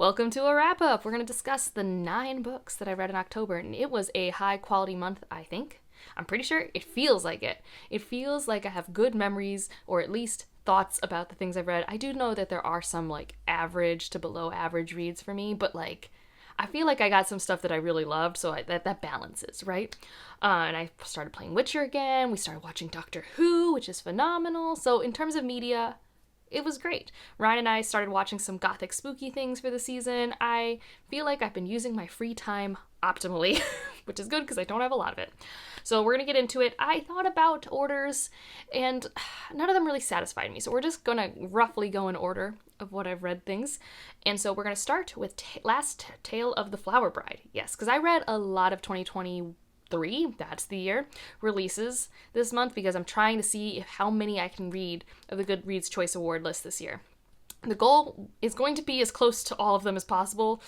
Welcome to a wrap-up. We're going to discuss the 9 books that I read in October, and it was a high-quality month, I think. I'm pretty sure it feels like it. It feels like I have good memories, or at least thoughts about the things I've read. I do know that there are some, average to below average reads for me, but, I feel like I got some stuff that I really loved, so that balances, right? And I started playing Witcher again. We started watching Doctor Who, which is phenomenal. So in terms of media, it was great. Ryan and I started watching some gothic spooky things for the season. I feel like I've been using my free time optimally, which is good because I don't have a lot of it. So we're going to get into it. I thought about orders, and none of them really satisfied me. So we're just going to roughly go in order of what I've read things. And so we're going to start with Last Tale of the Flower Bride. Yes, because I read a lot of 2023, that's the year, releases this month because I'm trying to see how many I can read of the Goodreads Choice Award list this year. The goal is going to be as close to all of them as possible.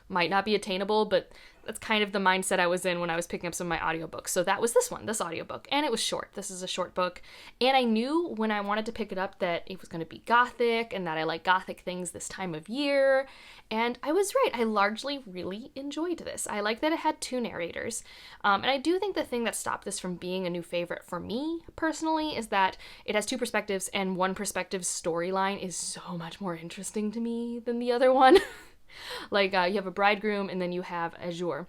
Might not be attainable, but that's kind of the mindset I was in when I was picking up some of my audiobooks. So that was this audiobook, and it was short. This is a short book, and I knew when I wanted to pick it up that it was going to be gothic and that I like gothic things this time of year, and I was right. I largely really enjoyed this. I like that it had 2 narrators, and I do think the thing that stopped this from being a new favorite for me personally is that it has 2 perspectives, and one perspective's storyline is so much more interesting to me than the other one. You have a bridegroom and then you have Azure.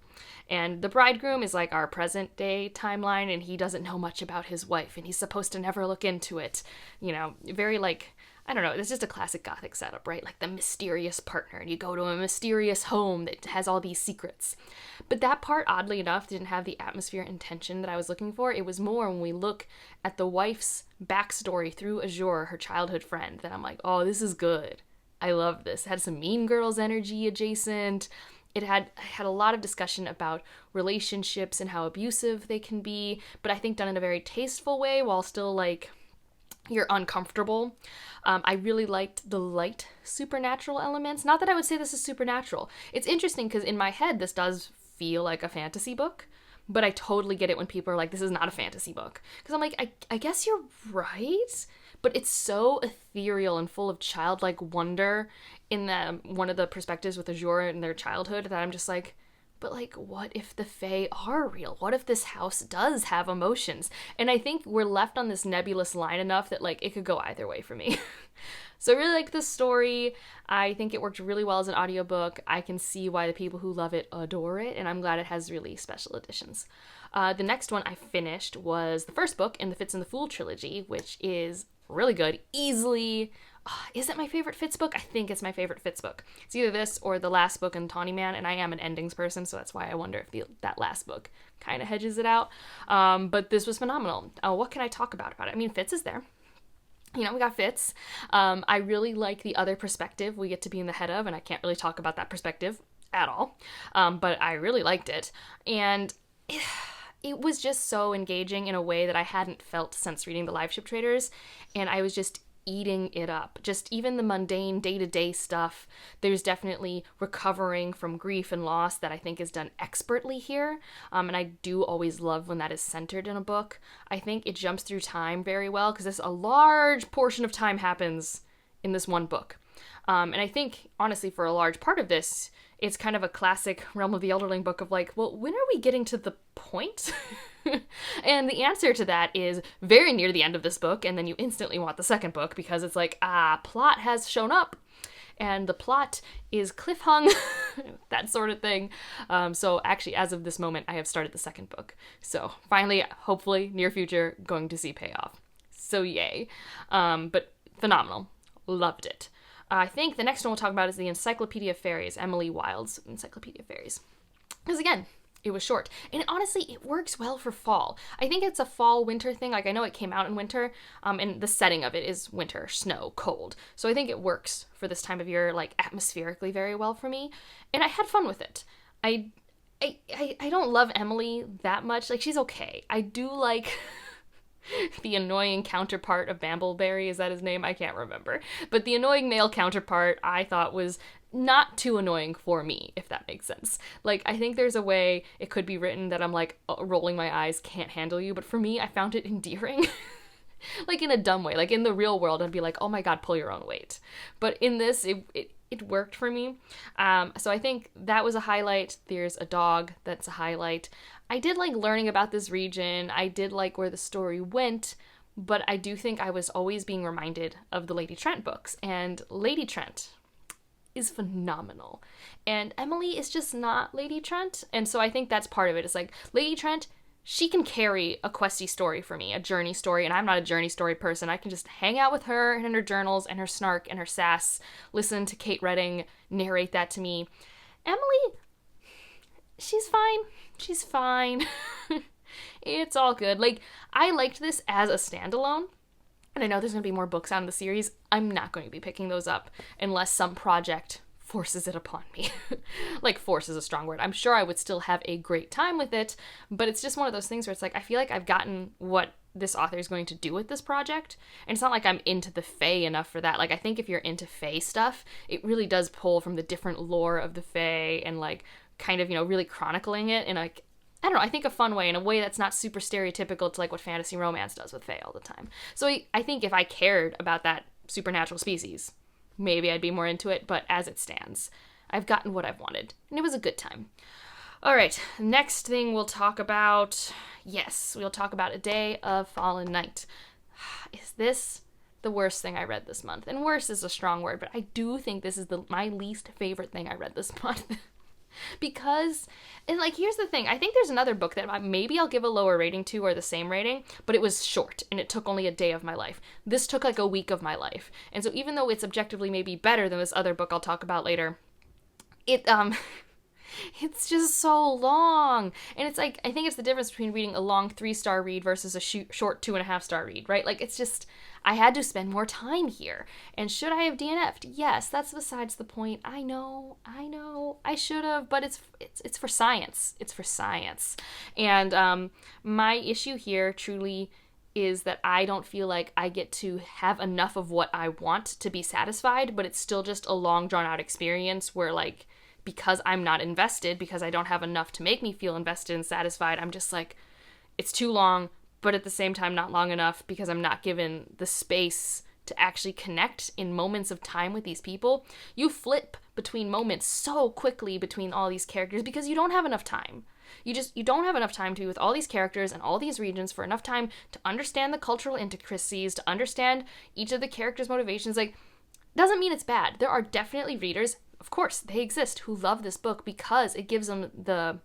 And the bridegroom is our present day timeline, and he doesn't know much about his wife, and he's supposed to never look into it. Very I don't know, it's just a classic gothic setup, right? The mysterious partner, and you go to a mysterious home that has all these secrets. But that part, oddly enough, didn't have the atmosphere and tension that I was looking for. It was more when we look at the wife's backstory through Azure, her childhood friend, that I'm like, oh, this is good. I love this. It had some Mean Girls energy adjacent. It had a lot of discussion about relationships and how abusive they can be, but I think done in a very tasteful way while still, you're uncomfortable. I really liked the light supernatural elements. Not that I would say this is supernatural. It's interesting because in my head, this does feel like a fantasy book, but I totally get it when people are like, this is not a fantasy book. Because I'm like, I guess you're right. But it's so ethereal and full of childlike wonder in one of the perspectives with Azure and their childhood that I'm just like, but what if the Fae are real? What if this house does have emotions? And I think we're left on this nebulous line enough that it could go either way for me. So I really like this story. I think it worked really well as an audiobook. I can see why the people who love it adore it, and I'm glad it has really special editions. The next one I finished was the first book in the Fitz and the Fool trilogy, which is really good. Easily. Is it my favorite Fitz book? I think it's my favorite Fitz book. It's either this or the last book in Tawny Man, and I am an endings person, so that's why I wonder if that last book kind of hedges it out. But this was phenomenal. What can I talk about it? I mean, Fitz is there. We got Fitz. I really like the other perspective we get to be in the head of, and I can't really talk about that perspective at all. But I really liked it. And it was just so engaging in a way that I hadn't felt since reading the Live Ship Traders, and I was just eating it up. Just even the mundane day-to-day stuff, there's definitely recovering from grief and loss that I think is done expertly here, and I do always love when that is centered in a book. I think it jumps through time very well, because a large portion of time happens in this one book. And I think, honestly, for a large part of this, it's kind of a classic Realm of the Elderling book of well, when are we getting to the point? And the answer to that is very near the end of this book, and then you instantly want the second book because it's plot has shown up, and the plot is cliffhung, that sort of thing. So actually, as of this moment, I have started the second book. So finally, hopefully, near future, going to see payoff. So yay. But phenomenal. Loved it. I think the next one we'll talk about is the Encyclopedia of Fairies, Emily Wilde's Encyclopedia of Fairies. Because again, it was short. And honestly, it works well for fall. I think it's a fall-winter thing. I know it came out in winter, and the setting of it is winter, snow, cold. So I think it works for this time of year, atmospherically very well for me. And I had fun with it. I don't love Emily that much. She's okay. I do like the annoying counterpart of Bambleberry, is that his name? I can't remember. But the annoying male counterpart I thought was not too annoying for me, if that makes sense. I think there's a way it could be written that I'm rolling my eyes, can't handle you, but for me, I found it endearing. In a dumb way. In the real world, I'd be oh my god, pull your own weight. But in this, it worked for me. So I think that was a highlight. There's a dog that's a highlight. I did like learning about this region. I did like where the story went, but I do think I was always being reminded of the Lady Trent books, and Lady Trent is phenomenal. And Emily is just not Lady Trent, and so I think that's part of it. It's like, Lady Trent, she can carry a questy story for me, a journey story, and I'm not a journey story person. I can just hang out with her and her journals and her snark and her sass, listen to Kate Redding narrate that to me. Emily, she's fine. She's fine. It's all good. Like, I liked this as a standalone, and I know there's going to be more books out in the series. I'm not going to be picking those up unless some project forces it upon me. Like, force is a strong word. I'm sure I would still have a great time with it, but it's just one of those things where it's like, I feel like I've gotten what this author is going to do with this project, and it's not like I'm into the Fae enough for that. Like, I think if you're into Fae stuff, it really does pull from the different lore of the Fae and, like, kind of, you know, really chronicling it in, like, I don't know, I think a fun way, in a way that's not super stereotypical to, like, what fantasy romance does with Fae all the time. So I think if I cared about that supernatural species, maybe I'd be more into it, but as it stands, I've gotten what I've wanted, and it was a good time. All right, next thing we'll talk about, we'll talk about A Day of Fallen Night. Is this the worst thing I read this month? And worst is a strong word, but I do think this is my least favorite thing I read this month. Because, and like, here's the thing, I think there's another book that maybe I'll give a lower rating to, or the same rating, but it was short, and it took only a day of my life. This took like a week of my life. And so even though it's objectively maybe better than this other book I'll talk about later, it's just so long. And it's like, I think it's the difference between reading a long 3-star read versus a short 2.5-star read, right? Like, it's just, I had to spend more time here. And should I have DNF'd? Yes, that's besides the point. I know, I should have, but it's for science. It's for science. And my issue here truly is that I don't feel like I get to have enough of what I want to be satisfied, but it's still just a long, drawn-out experience where, like, because I'm not invested, because I don't have enough to make me feel invested and satisfied, I'm just like, it's too long, but at the same time not long enough, because I'm not given the space to actually connect in moments of time with these people. You flip between moments so quickly between all these characters because you don't have enough time. You don't have enough time to be with all these characters and all these regions for enough time to understand the cultural intricacies, to understand each of the characters' motivations. Like, doesn't mean it's bad. There are definitely readers, of course, they exist, who love this book because it gives them the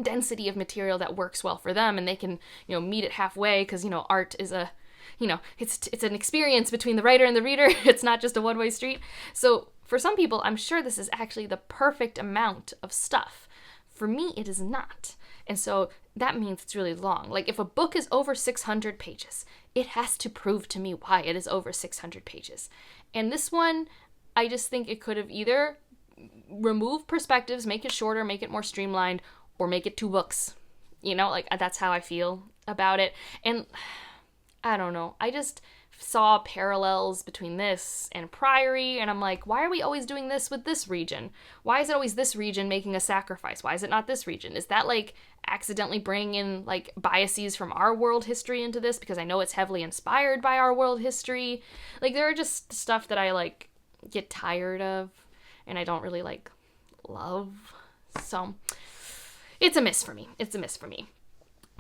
density of material that works well for them, and they can, you know, meet it halfway because, you know, art is a, you know, it's an experience between the writer and the reader. It's not just a one-way street. So for some people, I'm sure this is actually the perfect amount of stuff. For me, it is not. And so that means it's really long. Like, if a book is over 600 pages, it has to prove to me why it is over 600 pages. And this one, I just think it could have either removed perspectives, make it shorter, make it more streamlined, or make it 2 books. You know, like, that's how I feel about it. And I don't know. I just saw parallels between this and Priory, and I'm like, why are we always doing this with this region? Why is it always this region making a sacrifice? Why is it not this region? Is that, like, accidentally bringing in, like, biases from our world history into this? Because I know it's heavily inspired by our world history. Like, there are just stuff that I, like, get tired of, and I don't really, like, love. So it's a miss for me. It's a miss for me.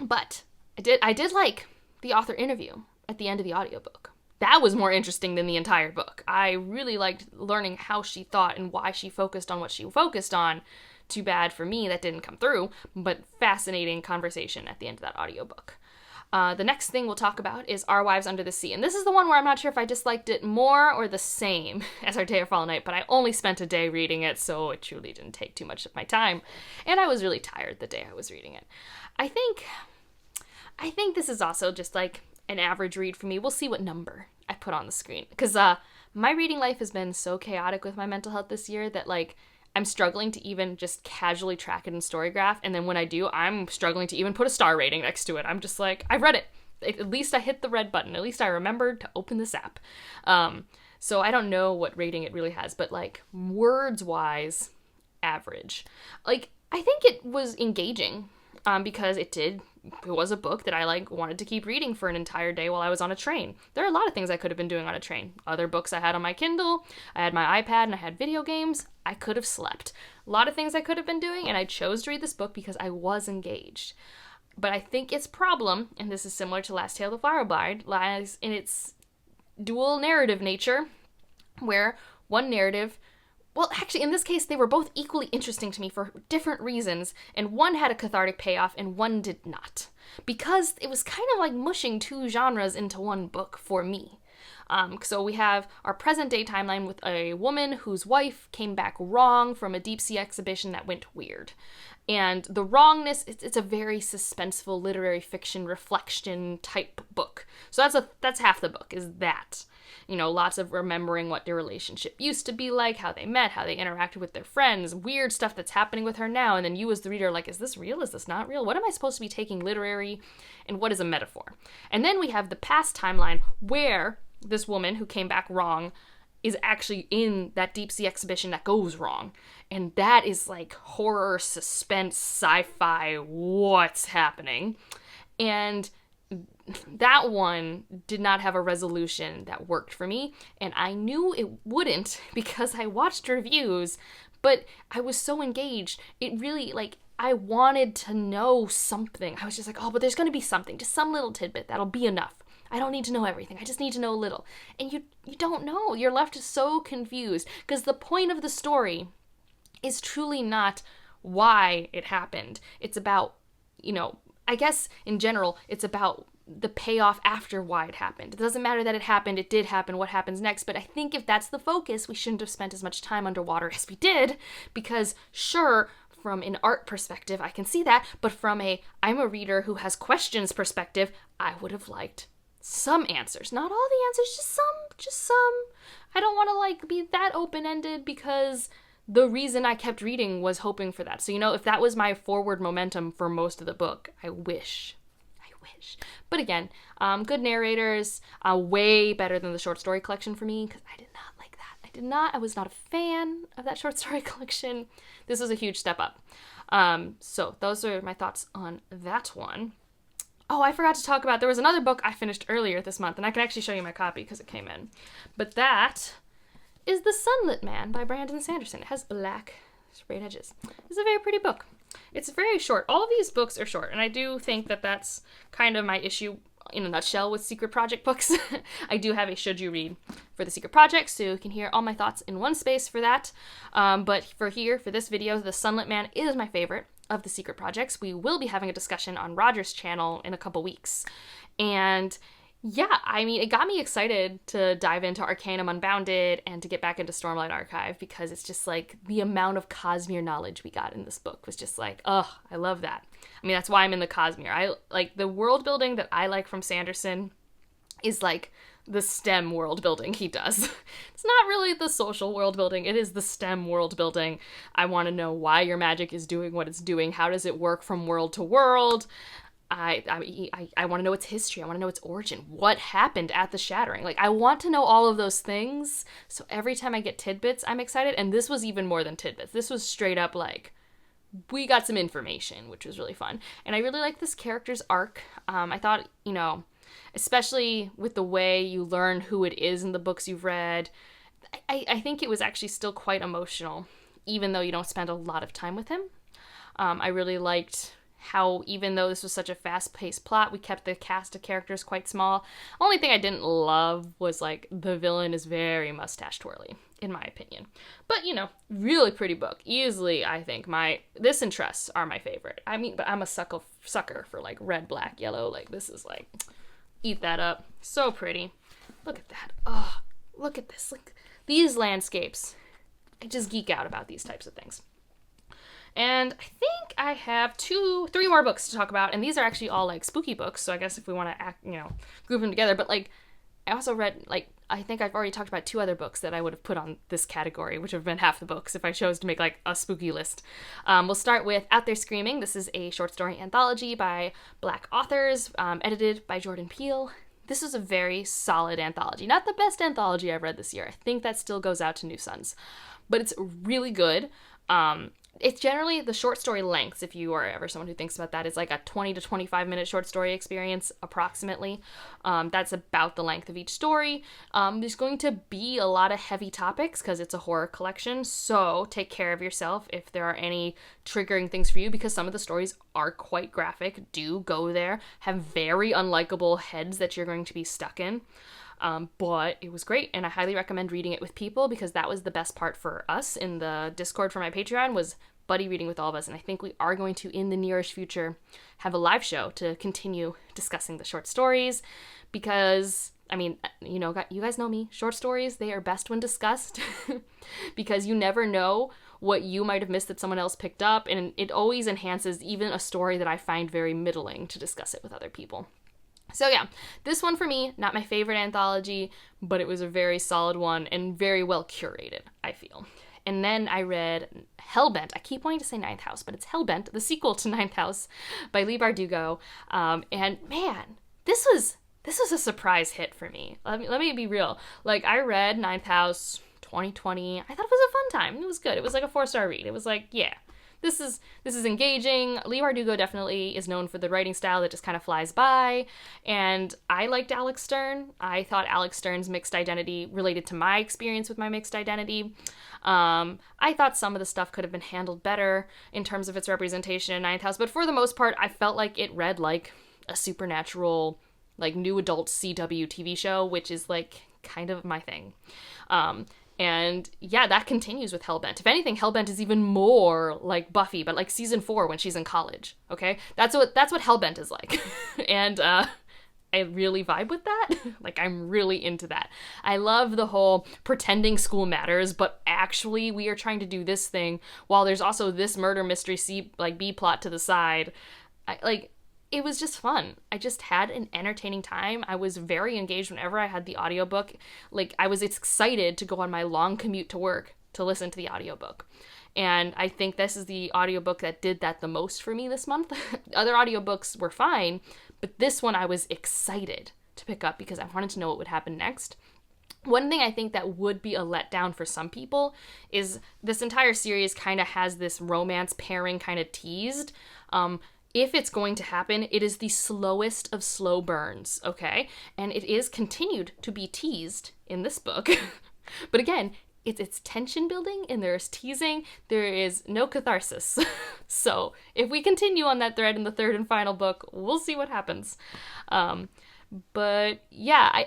But I did like the author interview at the end of the audiobook. That was more interesting than the entire book. I really liked learning how she thought and why she focused on what she focused on. Too bad for me that didn't come through, but fascinating conversation at the end of that audiobook. The next thing we'll talk about is Our Wives Under the Sea. And this is the one where I'm not sure if I disliked it more or the same as Our Day of Fallen Night, but I only spent a day reading it, so it truly didn't take too much of my time. And I was really tired the day I was reading it. I think this is also just like an average read for me. We'll see what number I put on the screen. Because my reading life has been so chaotic with my mental health this year that, like, I'm struggling to even just casually track it in Storygraph, and then when I do, I'm struggling to even put a star rating next to it. I'm just like, I've read it. At least I hit the red button. At least I remembered to open this app. So I don't know what rating it really has, but, like, words-wise, average. Like, I think it was engaging. because it was a book that I like wanted to keep reading for an entire day while I was on a train. There are a lot of things I could have been doing on a train. Other books I had on my Kindle, I had my iPad, and I had video games. I could have slept. A lot of things I could have been doing, and I chose to read this book because I was engaged. But I think its problem, and this is similar to Last Tale of the Flower Bride, lies in its dual narrative nature, where one narrative, well, actually, in this case, they were both equally interesting to me for different reasons, and one had a cathartic payoff, and one did not. Because it was kind of like mushing two genres into one book for me. So we have our present-day timeline with a woman whose wife came back wrong from a deep-sea exhibition that went weird. And the wrongness, it's a very suspenseful literary fiction reflection type book. So that's half the book, is that. Lots of remembering what their relationship used to be like, how they met, how they interacted with their friends, weird stuff that's happening with her now, and then you as the reader are like, is this real? Is this not real? What am I supposed to be taking literary, and what is a metaphor? And then we have the past timeline where this woman who came back wrong is actually in that deep sea exhibition that goes wrong. And that is like horror, suspense, sci-fi, what's happening? And that one did not have a resolution that worked for me, and I knew it wouldn't because I watched reviews, but I was so engaged. It really, I wanted to know something. I was just like, oh, but there's going to be something, just some little tidbit that'll be enough. I don't need to know everything. I just need to know a little. And you don't know. You're left so confused because the point of the story is truly not why it happened. It's about, I guess in general, it's about the payoff after why it happened. It doesn't matter that it happened, it did happen, what happens next, but I think if that's the focus, we shouldn't have spent as much time underwater as we did, because sure, from an art perspective, I can see that, but from I'm a reader who has questions perspective, I would have liked some answers. Not all the answers, just some. I don't want to be that open-ended because the reason I kept reading was hoping for that. So, if that was my forward momentum for most of the book, I wish. But again, good narrators, way better than the short story collection for me, because I did not like that. I was not a fan of that short story collection. This was a huge step up. So those are my thoughts on that one. Oh, I forgot to talk about, there was another book I finished earlier this month, and I can actually show you my copy because it came in. But that is The Sunlet Man by Brandon Sanderson. It has black sprayed edges. It's a very pretty book. It's very short. All of these books are short, and I do think that that's kind of my issue in a nutshell with Secret Project books. I do have a should you read for the Secret Project, so you can hear all my thoughts in one space for that. But for this video, The Sunlet Man is my favorite of the Secret Projects. We will be having a discussion on Roger's channel in a couple weeks. And yeah, it got me excited to dive into Arcanum Unbounded and to get back into Stormlight Archive, because it's just the amount of Cosmere knowledge we got in this book was just I love that. That's why I'm in the Cosmere. I like the world building that I like from Sanderson is the STEM world building he does. It's not really the social world building, it is the STEM world building. I want to know why your magic is doing what it's doing. How does it work from world to world? I want to know its history. I want to know its origin. What happened at the Shattering? I want to know all of those things. So every time I get tidbits, I'm excited. And this was even more than tidbits. This was straight up we got some information, which was really fun. And I really like this character's arc. I thought, especially with the way you learn who it is in the books you've read, I think it was actually still quite emotional, even though you don't spend a lot of time with him. I really liked how, even though this was such a fast-paced plot, we kept the cast of characters quite small. Only thing I didn't love was the villain is very mustache twirly, in my opinion. But really pretty book. Easily, I think this and Tress are my favorite. But I'm a sucker for red, black, yellow. This is eat that up. So pretty. Look at that. Oh, look at this. These landscapes. I just geek out about these types of things. And I think I have 3 more books to talk about, and these are actually all spooky books, so I guess if we want to group them together, but I also read I think I've already talked about 2 other books that I would have put on this category, which have been half the books if I chose to make a spooky list. We'll start with Out There Screaming. This is a short story anthology by Black authors, edited by Jordan Peele. This is a very solid anthology. Not the best anthology I've read this year. I think that still goes out to New Suns. But it's really good. it's generally the short story lengths, if you are ever someone who thinks about that, is like a 20 to 25 minute short story experience approximately. That's about the length of each story. There's going to be a lot of heavy topics because it's a horror collection, so take care of yourself if there are any triggering things for you, because some of the stories are quite graphic. Do go there. Have very unlikable heads that you're going to be stuck in. But it was great, and I highly recommend reading it with people, because that was the best part for us in the Discord for my Patreon, was buddy reading with all of us. And I think we are going to, in the nearest future, have a live show to continue discussing the short stories, because, I mean, you know, you guys know me, short stories, they are best when discussed, because you never know what you might have missed that someone else picked up, and it always enhances even a story that I find very middling to discuss it with other people. So yeah, this one for me, not my favorite anthology, but it was a very solid one and very well curated, I feel. And then I read Hellbent. I keep wanting to say Ninth House, but it's Hellbent, the sequel to Ninth House by Leigh Bardugo. And man, this was a surprise hit for me. Let me be real. Like, I read Ninth House 2020. I thought it was a fun time. It was good. It was like a 4-star read. It was like, yeah. This is engaging. Leigh Bardugo definitely is known for the writing style that just kind of flies by, and I liked Alex Stern. I thought Alex Stern's mixed identity related to my experience with my mixed identity. I thought some of the stuff could have been handled better in terms of its representation in Ninth House, but for the most part, I felt like it read like a supernatural, like, new adult CW TV show, which is like kind of my thing. And yeah, that continues with Hellbent. If anything, Hellbent is even more like Buffy, but like season 4 when she's in college. Okay, that's what Hellbent is like, and I really vibe with that. Like, I'm really into that. I love the whole pretending school matters, but actually we are trying to do this thing while there's also this murder mystery B plot to the side. It was just fun. I just had an entertaining time. I was very engaged whenever I had the audiobook. Like, I was excited to go on my long commute to work to listen to the audiobook. And I think this is the audiobook that did that the most for me this month. Other audiobooks were fine, but this one I was excited to pick up because I wanted to know what would happen next. One thing I think that would be a letdown for some people is this entire series kind of has this romance pairing kind of teased. If it's going to happen, it is the slowest of slow burns, okay? And it is continued to be teased in this book. But again, it's tension building and there's teasing. There is no catharsis. So if we continue on that thread in the third and final book, we'll see what happens. But yeah,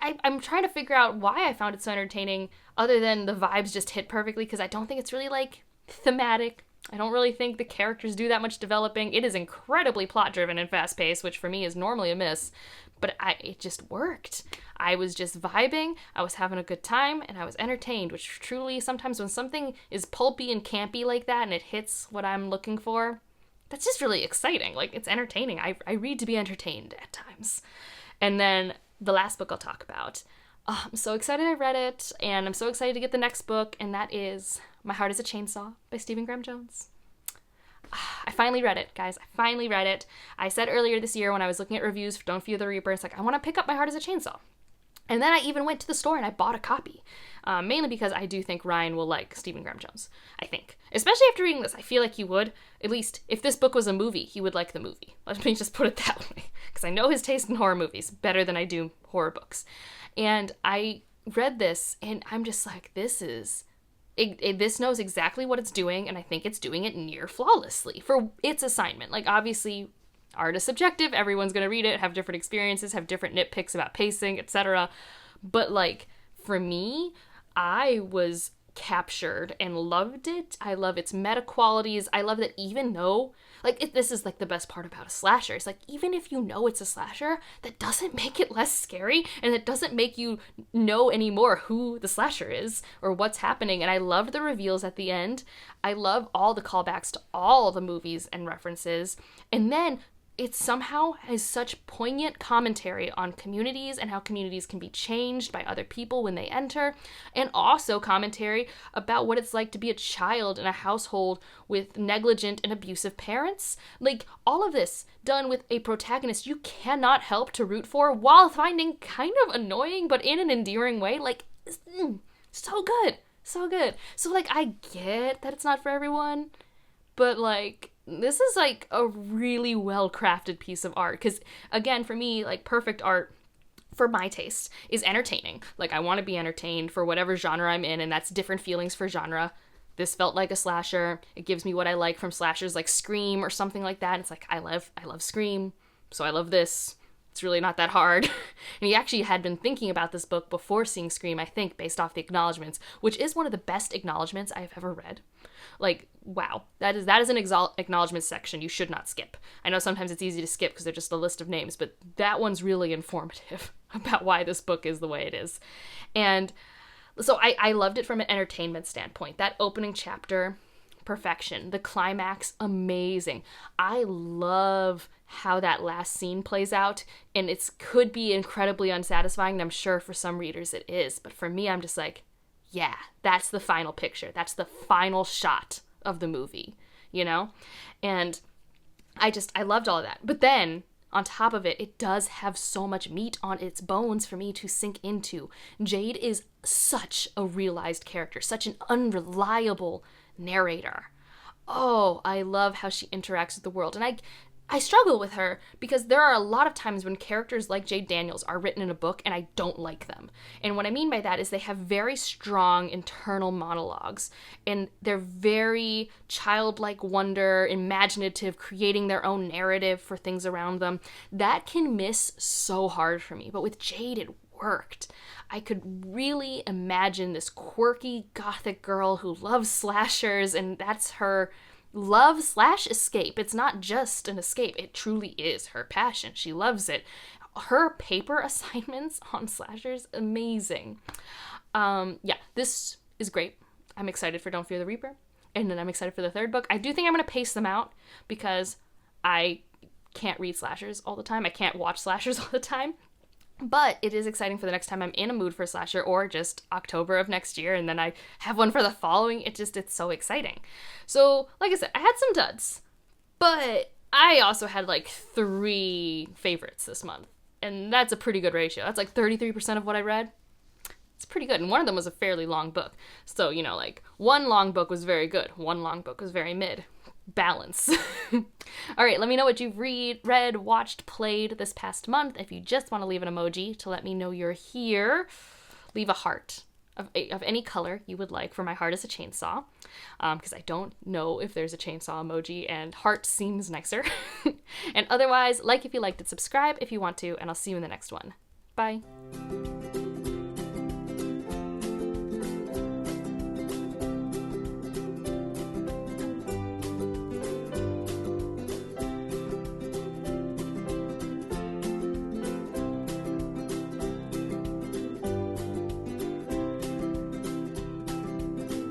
I'm trying to figure out why I found it so entertaining, other than the vibes just hit perfectly, because I don't think it's really, like, thematic. I don't really think the characters do that much developing. It is incredibly plot-driven and fast-paced, which for me is normally a miss, but it just worked. I was just vibing, I was having a good time, and I was entertained, which truly, sometimes when something is pulpy and campy like that and it hits what I'm looking for, that's just really exciting. Like, it's entertaining. I read to be entertained at times. And then the last book I'll talk about. Oh, I'm so excited I read it, and I'm so excited to get the next book, and that is My Heart is a Chainsaw by Stephen Graham Jones. I finally read it, guys. I finally read it. I said earlier this year when I was looking at reviews for Don't Fear the Reaper, it's like, I want to pick up My Heart is a Chainsaw. And then I even went to the store and I bought a copy, mainly because I do think Ryan will like Stephen Graham Jones, I think. Especially after reading this, I feel like he would. At least, if this book was a movie, he would like the movie. Let me just put it that way, because I know his taste in horror movies better than I do horror books. And I read this, and I'm just like, this knows exactly what it's doing, and I think it's doing it near flawlessly for its assignment. Like, obviously, art is subjective. Everyone's going to read it, have different experiences, have different nitpicks about pacing, etc. But, like, for me, I was captured and loved it. I love its meta qualities. I love that even though, like, this is, like, the best part about a slasher. It's like, even if you know it's a slasher, that doesn't make it less scary, and it doesn't make you know anymore who the slasher is or what's happening. And I loved the reveals at the end. I love all the callbacks to all the movies and references. And then it somehow has such poignant commentary on communities and how communities can be changed by other people when they enter, and also commentary about what it's like to be a child in a household with negligent and abusive parents. Like, all of this done with a protagonist you cannot help to root for while finding kind of annoying but in an endearing way. Like, so good. So good. So, like, I get that it's not for everyone, but, like, this is, like, a really well-crafted piece of art. Because, again, for me, like, perfect art, for my taste, is entertaining. Like, I want to be entertained for whatever genre I'm in, and that's different feelings for genre. This felt like a slasher. It gives me what I like from slashers like Scream or something like that. It's like, I love Scream, so I love this. It's really not that hard. And he actually had been thinking about this book before seeing Scream, I think, based off the acknowledgments, which is one of the best acknowledgments I've ever read. Like, wow. That is an acknowledgement section you should not skip. I know sometimes it's easy to skip because they're just a list of names, but that one's really informative about why this book is the way it is. And so I loved it from an entertainment standpoint. That opening chapter, perfection. The climax, amazing. I love how that last scene plays out, and it could be incredibly unsatisfying, and I'm sure for some readers it is, but for me, I'm just like, yeah, that's the final picture. That's the final shot of the movie, you know? And I loved all of that. But then, on top of it, it does have so much meat on its bones for me to sink into. Jade is such a realized character, such an unreliable narrator. Oh, I love how she interacts with the world. And I struggle with her because there are a lot of times when characters like Jade Daniels are written in a book and I don't like them. And what I mean by that is they have very strong internal monologues and they're very childlike wonder, imaginative, creating their own narrative for things around them. That can miss so hard for me. But with Jade, it worked. I could really imagine this quirky gothic girl who loves slashers, and that's her love/escape. It's not just an escape. It truly is her passion. She loves it. Her paper assignments on slashers, amazing. Yeah, this is great. I'm excited for Don't Fear the Reaper. And then I'm excited for the third book. I do think I'm going to pace them out because I can't read slashers all the time. I can't watch slashers all the time. But it is exciting for the next time I'm in a mood for a slasher, or just October of next year, and then I have one for the following. It's so exciting. So, like I said, I had some duds, but I also had like 3 favorites this month, and that's a pretty good ratio. That's like 33% of what I read. It's pretty good, and one of them was a fairly long book. So, you know, like, one long book was very good, one long book was very mid. Balance. All right, let me know what you've read, watched, played this past month. If you just want to leave an emoji to let me know you're here, leave a heart of any color you would like, for my heart is a chainsaw, because I don't know if there's a chainsaw emoji, and heart seems nicer. And otherwise, like if you liked it, subscribe if you want to, and I'll see you in the next one. Bye.